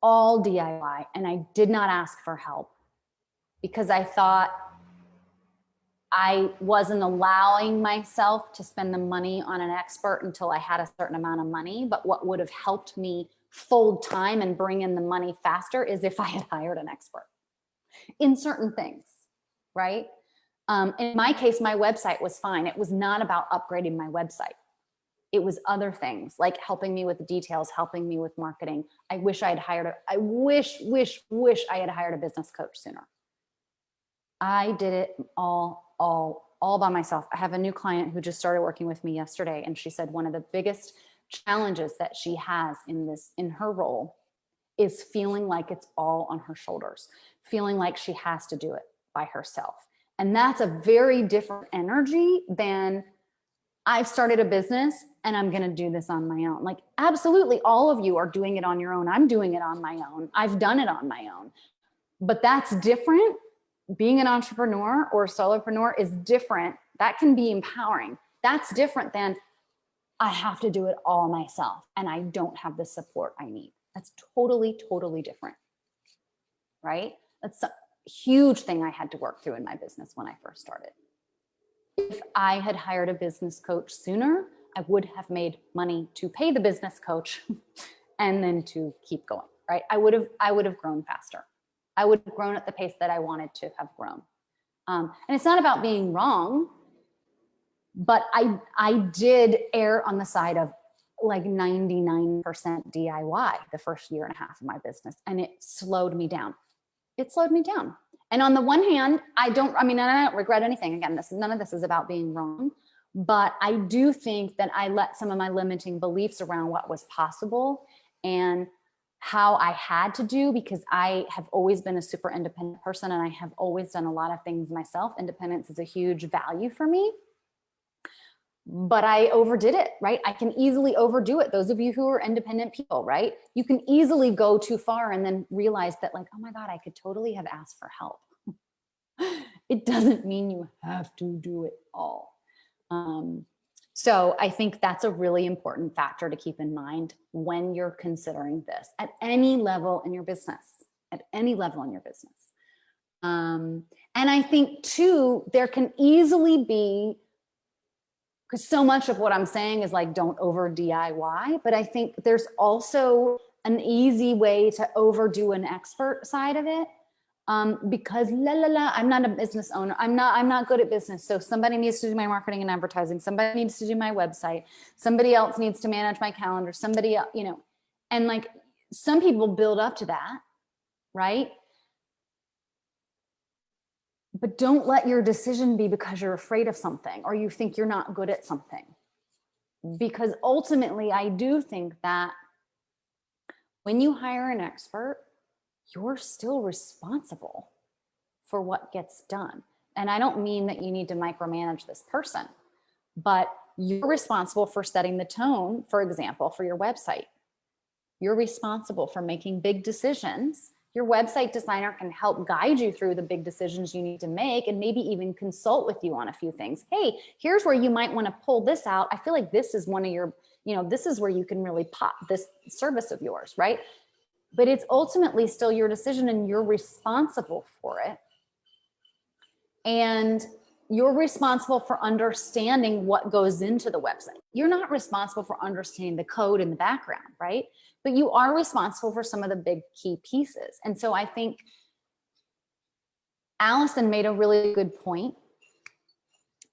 All DIY. And I did not ask for help because I thought I wasn't allowing myself to spend the money on an expert until I had a certain amount of money. But what would have helped me fold time and bring in the money faster is if I had hired an expert in certain things, right? In my case, my website was fine. It was not about upgrading my website. It was other things like helping me with the details, helping me with marketing. I wish I had hired I wish I had hired a business coach sooner. I did it all by myself. I have a new client who just started working with me yesterday, and she said one of the biggest challenges that she has in her role is feeling like it's all on her shoulders, feeling like she has to do it by herself. And that's a very different energy than I've started a business and I'm going to do this on my own. Like, absolutely, all of you are doing it on your own. I'm doing it on my own. I've done it on my own. But that's different. Being an entrepreneur or a solopreneur is different. That can be empowering. That's different than I have to do it all myself and I don't have the support I need. That's totally different, right? That's a huge thing I had to work through in my business when I first started. If I had hired a business coach sooner, I would have made money to pay the business coach and then to keep going, right? I would have grown faster. I would have grown at the pace that I wanted to have grown. And it's not about being wrong, but I did err on the side of like 99% DIY the first year and a half of my business. And it slowed me down. It slowed me down. And on the one hand, I don't regret anything. Again, none of this is about being wrong, but I do think that I let some of my limiting beliefs around what was possible and how I had to do, because I have always been a super independent person and I have always done a lot of things myself. Independence is a huge value for me, but I overdid it, right? I can easily overdo it. Those of you who are independent people, right? You can easily go too far and then realize that like, oh my God, I could totally have asked for help. It doesn't mean you have to do it all. So I think that's a really important factor to keep in mind when you're considering this at any level in your business, at any level in your business. And I think too, there can easily be, because so much of what I'm saying is like, don't over DIY, but I think there's also an easy way to overdo an expert side of it. Because I'm not a business owner. I'm not good at business. So somebody needs to do my marketing and advertising. Somebody needs to do my website. Somebody else needs to manage my calendar. Somebody else, you know, and like some people build up to that, right? But don't let your decision be because you're afraid of something or you think you're not good at something. Because ultimately, I do think that when you hire an expert, you're still responsible for what gets done. And I don't mean that you need to micromanage this person, but you're responsible for setting the tone, for example, for your website. You're responsible for making big decisions. Your website designer can help guide you through the big decisions you need to make and maybe even consult with you on a few things. Hey, here's where you might want to pull this out. I feel like this is one of your, you know, this is where you can really pop this service of yours, right? But it's ultimately still your decision and you're responsible for it. And you're responsible for understanding what goes into the website. You're not responsible for understanding the code in the background, right? But you are responsible for some of the big key pieces. And so I think Allison made a really good point.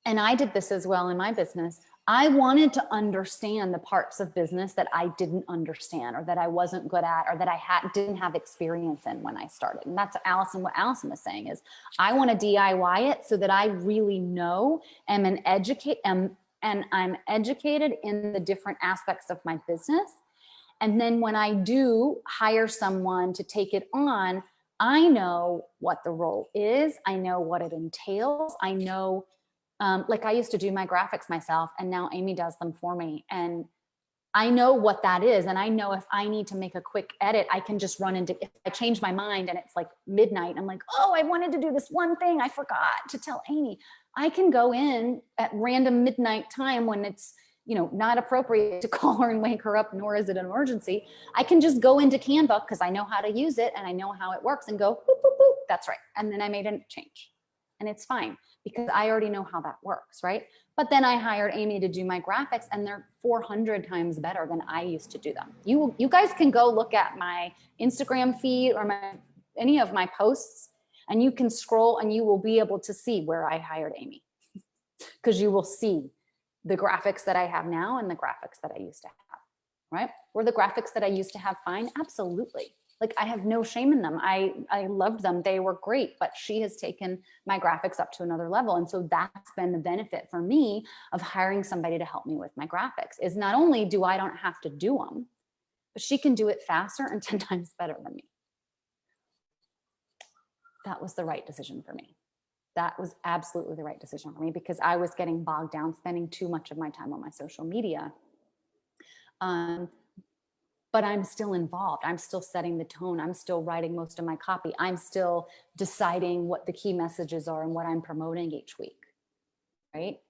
And I did this as well in my business. I wanted to understand the parts of business that I didn't understand or that I wasn't good at or that I didn't have experience in when I started. And that's what Allison was saying is I want to DIY it so that I really know and I'm educated in the different aspects of my business. And then when I do hire someone to take it on, I know what the role is. I know what it entails. I know like I used to do my graphics myself and now Amy does them for me. And I know what that is. And I know if I need to make a quick edit, I can just run into, if I change my mind and it's like midnight, I'm like, oh, I wanted to do this one thing. I forgot to tell Amy. I can go in at random midnight time when it's, you know, not appropriate to call her and wake her up, nor is it an emergency. I can just go into Canva because I know how to use it and I know how it works and go, boop, boop, boop. That's right. And then I made a change and it's fine because I already know how that works, right? But then I hired Amy to do my graphics and they're 400 times better than I used to do them. You guys can go look at my Instagram feed or any of my posts and you can scroll and you will be able to see where I hired Amy because you will see the graphics that I have now and the graphics that I used to have, right? Were the graphics that I used to have fine? Absolutely. Like I have no shame in them. I loved them. They were great, but she has taken my graphics up to another level. And so that's been the benefit for me of hiring somebody to help me with my graphics is not only do I don't have to do them, but she can do it faster and 10 times better than me. That was the right decision for me. That was absolutely the right decision for me because I was getting bogged down, spending too much of my time on my social media. But I'm still involved. I'm still setting the tone. I'm still writing most of my copy. I'm still deciding what the key messages are and what I'm promoting each week, right?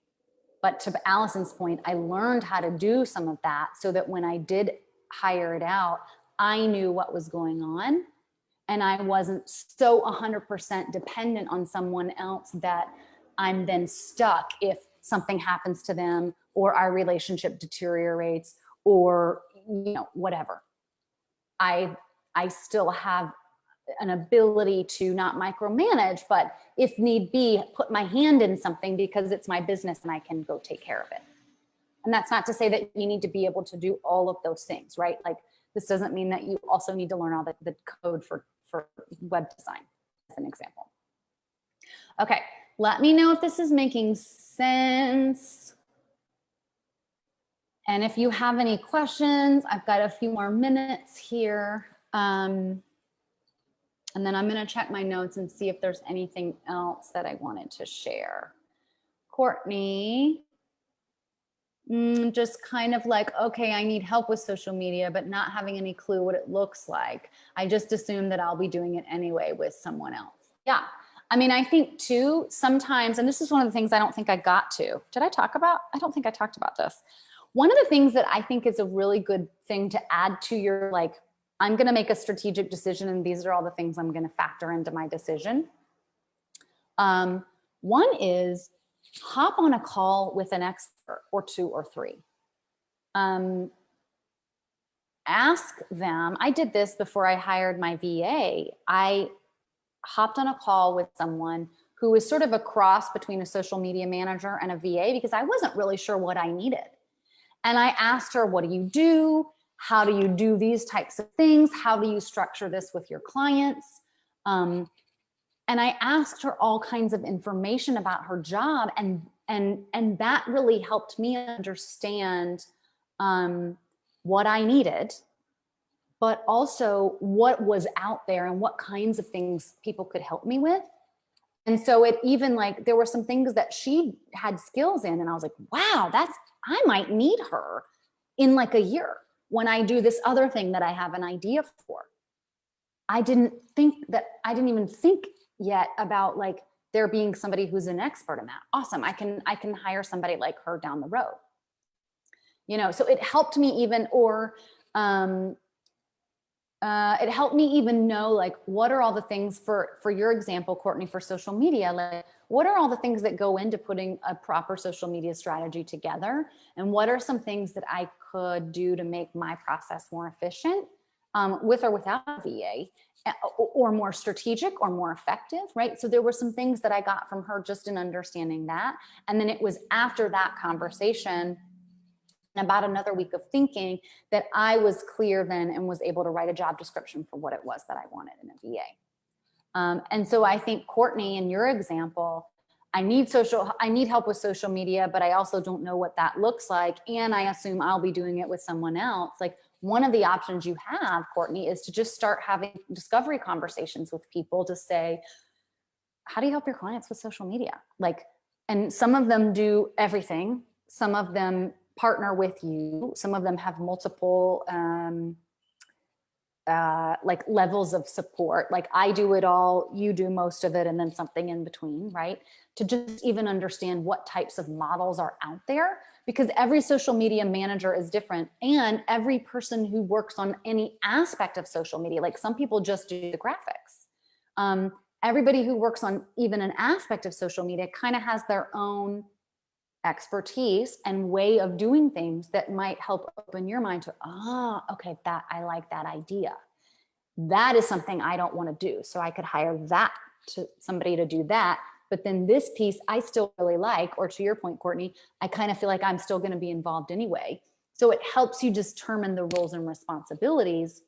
But to Allison's point, I learned how to do some of that so that when I did hire it out, I knew what was going on and I wasn't so 100% dependent on someone else that I'm then stuck if something happens to them or our relationship deteriorates or, you know, whatever. I still have an ability to not micromanage, but if need be, put my hand in something because it's my business and I can go take care of it. And that's not to say that you need to be able to do all of those things, right? Like this doesn't mean that you also need to learn all the code for web design, as an example. Okay, let me know if this is making sense. And if you have any questions, I've got a few more minutes here. And then I'm going to check my notes and see if there's anything else that I wanted to share. Courtney, just kind of like, okay, I need help with social media, but not having any clue what it looks like. I just assume that I'll be doing it anyway with someone else. Yeah, I mean, I think too, sometimes, and this is one of the things I don't think I got to. Did I talk about? I don't think I talked about this. One of the things that I think is a really good thing to add to your, like, I'm going to make a strategic decision and these are all the things I'm going to factor into my decision. One is hop on a call with an expert or two or three. Ask them. I did this before I hired my VA. I hopped on a call with someone who was sort of a cross between a social media manager and a VA because I wasn't really sure what I needed. And I asked her, what do you do? How do you do these types of things? How do you structure this with your clients? And I asked her all kinds of information about her job, and that really helped me understand what I needed, but also what was out there and what kinds of things people could help me with. And so it even, like, there were some things that she had skills in, and I was like, wow, I might need her in like a year when I do this other thing that I have an idea for. I didn't even think yet about, like, there being somebody who's an expert in that. Awesome. I can hire somebody like her down the road. You know, so it helped me even, it helped me even know, like, what are all the things for your example, Courtney, for social media, like, what are all the things that go into putting a proper social media strategy together? And what are some things that I could do to make my process more efficient, with or without a VA, or more strategic or more effective, right? So there were some things that I got from her just in understanding that. And then it was after that conversation, about another week of thinking, that I was clear then and was able to write a job description for what it was that I wanted in a VA. And so I think, Courtney, in your example, I need help with social media, but I also don't know what that looks like. And I assume I'll be doing it with someone else. Like, one of the options you have, Courtney, is to just start having discovery conversations with people to say, how do you help your clients with social media? Like, and some of them do everything. Some of them partner with you. Some of them have multiple like levels of support. Like, I do it all, you do most of it, and then something in between, right? To just even understand what types of models are out there, because every social media manager is different, and every person who works on any aspect of social media, like, some people just do the graphics. Everybody who works on even an aspect of social media kind of has their own expertise and way of doing things that might help open your mind to, okay, that I like that idea. That is something I don't want to do. So I could hire somebody to do that. But then this piece I still really like, or to your point, Courtney, I kind of feel like I'm still going to be involved anyway. So it helps you determine the roles and responsibilities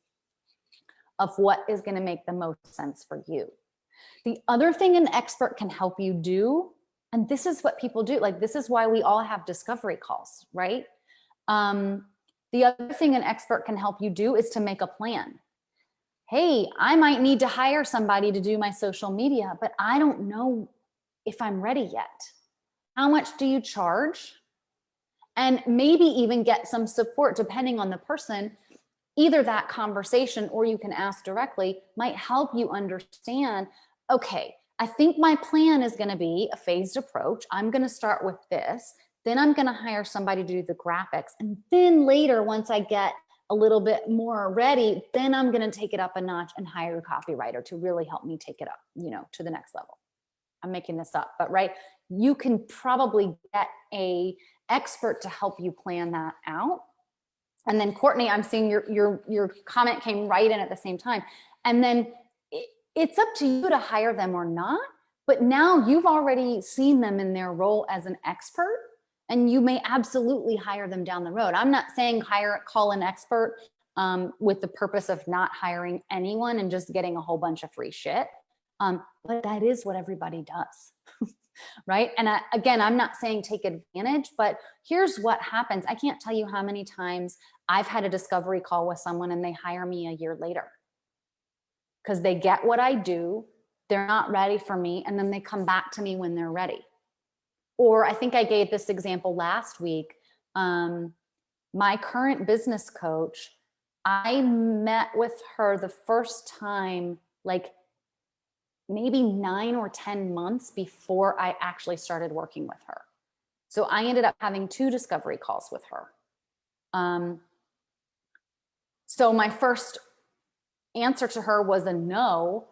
of what is going to make the most sense for you. The other thing an expert can help you do, and this is what people do, like, this is why we all have discovery calls, right? The other thing an expert can help you do is to make a plan. Hey, I might need to hire somebody to do my social media, but I don't know if I'm ready yet. How much do you charge? And maybe even get some support depending on the person. Either that conversation, or you can ask directly, might help you understand, okay, I think my plan is going to be a phased approach. I'm going to start with this. Then I'm going to hire somebody to do the graphics. And then later, once I get a little bit more ready, then I'm going to take it up a notch and hire a copywriter to really help me take it up, to the next level. I'm making this up, but right, you can probably get a expert to help you plan that out. And then, Courtney, I'm seeing your comment came right in at the same time. And then it's up to you to hire them or not, but now you've already seen them in their role as an expert, and you may absolutely hire them down the road. I'm not saying call an expert with the purpose of not hiring anyone and just getting a whole bunch of free shit. But that is what everybody does. Right. And again, I'm not saying take advantage, but here's what happens. I can't tell you how many times I've had a discovery call with someone and they hire me a year later because they get what I do. They're not ready for me. And then they come back to me when they're ready. Or I think I gave this example last week. My current business coach, I met with her the first time, like maybe 9 or 10 months before I actually started working with her. So I ended up having 2 discovery calls with her. So my first answer to her was a no,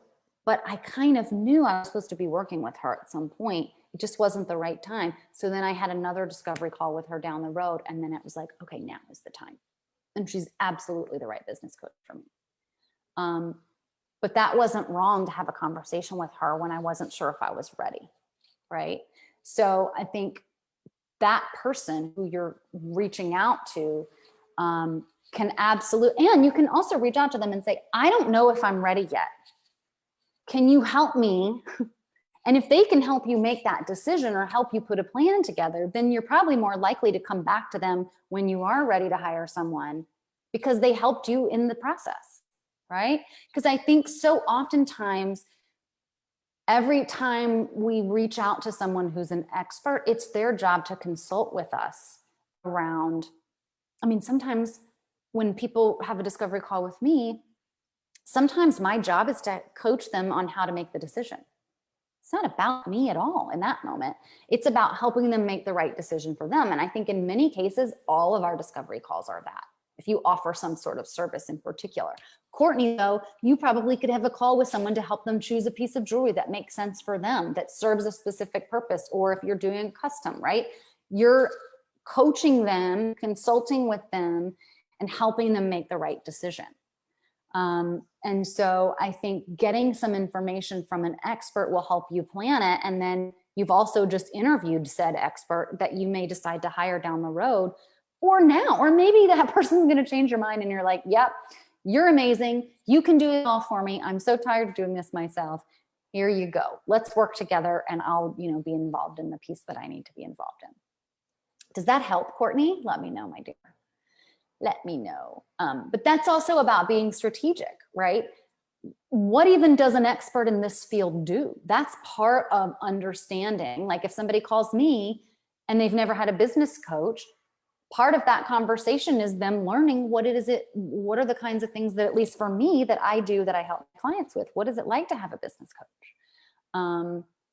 but I kind of knew I was supposed to be working with her at some point. It just wasn't the right time. So then I had another discovery call with her down the road. And then it was like, okay, now is the time. And she's absolutely the right business coach for me. But that wasn't wrong to have a conversation with her when I wasn't sure if I was ready, right? So I think that person who you're reaching out to can absolutely, and you can also reach out to them and say, I don't know if I'm ready yet. Can you help me? And if they can help you make that decision or help you put a plan together, then you're probably more likely to come back to them when you are ready to hire someone because they helped you in the process, right? Because I think so oftentimes, every time we reach out to someone who's an expert, it's their job to consult with us around, I mean, sometimes when people have a discovery call with me, sometimes my job is to coach them on how to make the decision. It's not about me at all in that moment. It's about helping them make the right decision for them. And I think in many cases, all of our discovery calls are that. If you offer some sort of service in particular. Courtney, though, you probably could have a call with someone to help them choose a piece of jewelry that makes sense for them, that serves a specific purpose, or if you're doing custom, right? You're coaching them, consulting with them, and helping them make the right decision. And so I think getting some information from an expert will help you plan it. And then you've also just interviewed said expert that you may decide to hire down the road or now, or maybe that person's going to change your mind and you're like, yep, you're amazing. You can do it all for me. I'm so tired of doing this myself. Here you go. Let's work together and I'll, be involved in the piece that I need to be involved in. Does that help, Courtney? Let me know, my dear. Let me know. But that's also about being strategic, right? What even does an expert in this field do? That's part of understanding. Like if somebody calls me and they've never had a business coach, part of that conversation is them learning what are the kinds of things that, at least for me, that I do that I help clients with. What is it like to have a business coach?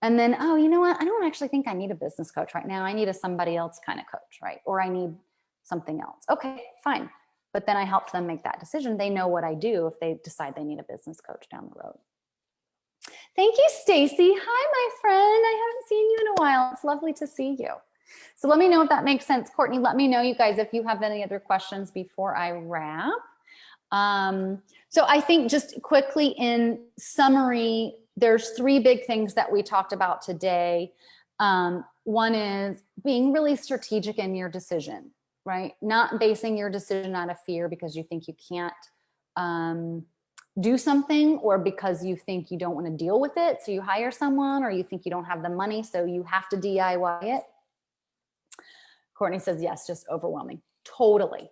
And then, oh, you know what? I don't actually think I need a business coach right now. I need a somebody else kind of coach, right? Or I need something else. Okay, fine. But then I helped them make that decision. They know what I do if they decide they need a business coach down the road. Thank you, Stacy. Hi, my friend. I haven't seen you in a while. It's lovely to see you. So let me know if that makes sense. Courtney, let me know, you guys, if you have any other questions before I wrap. So I think just quickly in summary, there's 3 big things that we talked about today. One is being really strategic in your decision, right? Not basing your decision out of fear because you think you can't do something, or because you think you don't want to deal with it, so you hire someone, or you think you don't have the money, so you have to DIY it. Courtney says, yes, just overwhelming. Totally.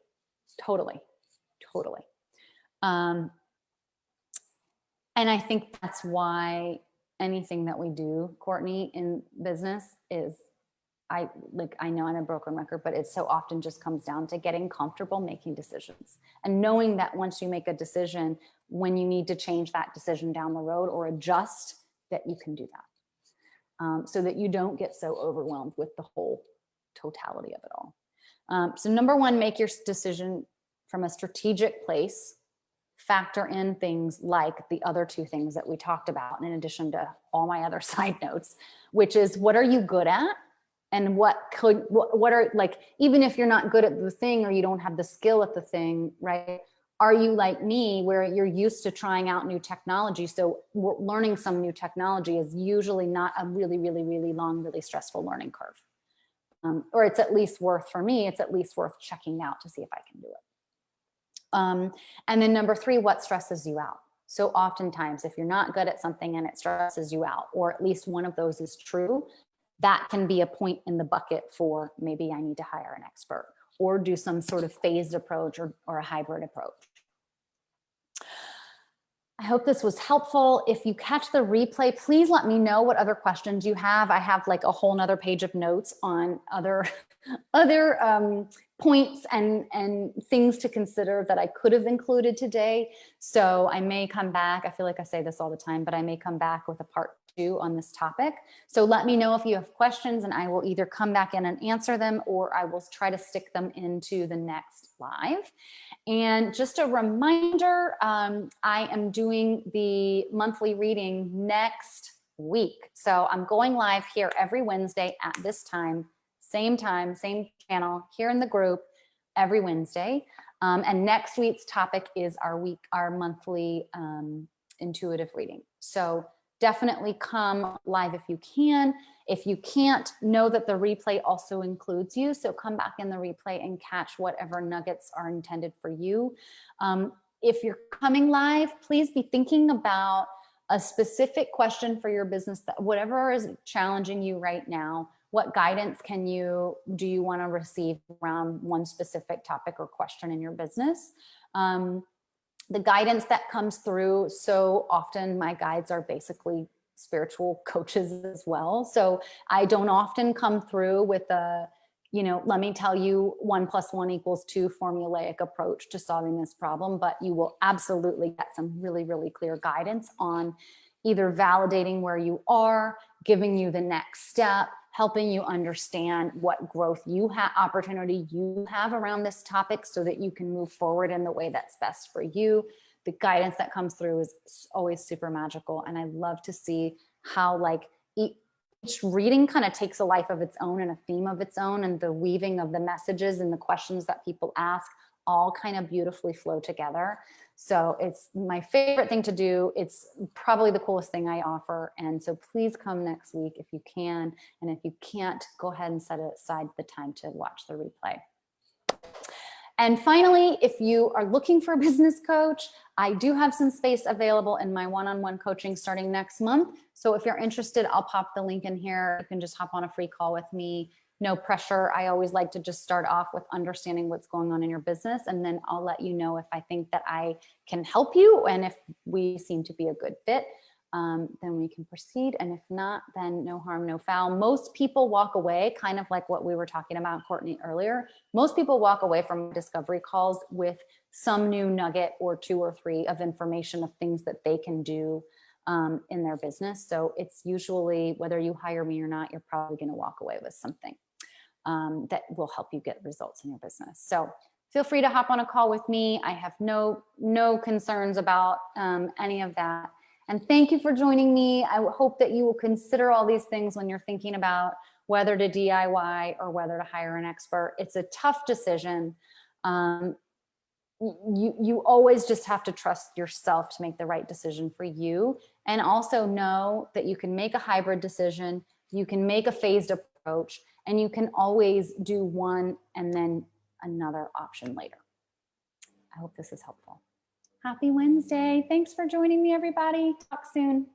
And I think that's why anything that we do, Courtney, in business is, I know I'm a broken record, but it so often just comes down to getting comfortable making decisions and knowing that once you make a decision, when you need to change that decision down the road or adjust, that you can do that, so that you don't get so overwhelmed with the whole totality of it all. So number 1, make your decision from a strategic place. Factor in things like the other 2 things that we talked about, in addition to all my other side notes, which is, what are you good at? And what are, like, even if you're not good at the thing or you don't have the skill at the thing, right? Are you like me, where you're used to trying out new technology? So learning some new technology is usually not a really, really, really long, really stressful learning curve. Or it's at least worth, for me, it's at least worth checking out to see if I can do it. And then number 3, what stresses you out? So oftentimes, if you're not good at something and it stresses you out, or at least one of those is true, that can be a point in the bucket for maybe I need to hire an expert or do some sort of phased approach or a hybrid approach. I hope this was helpful. If you catch the replay, please let me know what other questions you have. I have like a whole nother page of notes on other points and things to consider that I could have included today. So I may come back. I feel like I say this all the time, but I may come back with a part 2 on this topic. So let me know if you have questions, and I will either come back in and answer them, or I will try to stick them into the next live. And just a reminder, I am doing the monthly reading next week. So I'm going live here every Wednesday at this time, same channel here in the group every Wednesday. And next week's topic is our monthly intuitive reading. So definitely come live if you can. If you can't, know that the replay also includes you. So come back in the replay and catch whatever nuggets are intended for you. If you're coming live, please be thinking about a specific question for your business, that whatever is challenging you right now. What guidance do you want to receive around one specific topic or question in your business? The guidance that comes through, so often my guides are basically spiritual coaches as well. So I don't often come through with a, let me tell you 1 + 1 = 2 formulaic approach to solving this problem, but you will absolutely get some really, really clear guidance on either validating where you are, giving you the next step, helping you understand what growth opportunity you have around this topic so that you can move forward in the way that's best for you. The guidance that comes through is always super magical. And I love to see how like each reading kind of takes a life of its own and a theme of its own, and the weaving of the messages and the questions that people ask all kind of beautifully flow together. So it's my favorite thing to do. It's probably the coolest thing I offer. And so please come next week if you can. And if you can't, go ahead and set aside the time to watch the replay. And finally, if you are looking for a business coach, I do have some space available in my one-on-one coaching starting next month. So if you're interested, I'll pop the link in here. You can just hop on a free call with me. No pressure. I always like to just start off with understanding what's going on in your business, and then I'll let you know if I think that I can help you, and if we seem to be a good fit, then we can proceed. And if not, then no harm, no foul. Most people walk away, kind of like what we were talking about, Courtney, earlier. Most people walk away from discovery calls with some new nugget or 2 or 3 of information of things that they can do in their business. So it's usually, whether you hire me or not, you're probably going to walk away with something that will help you get results in your business. So feel free to hop on a call with me. I have no concerns about any of that. And thank you for joining me. I hope that you will consider all these things when you're thinking about whether to DIY or whether to hire an expert. It's a tough decision. You always just have to trust yourself to make the right decision for you. And also know that you can make a hybrid decision. You can make a phased approach, and you can always do one and then another option later. I hope this is helpful. Happy Wednesday. Thanks for joining me, everybody. Talk soon.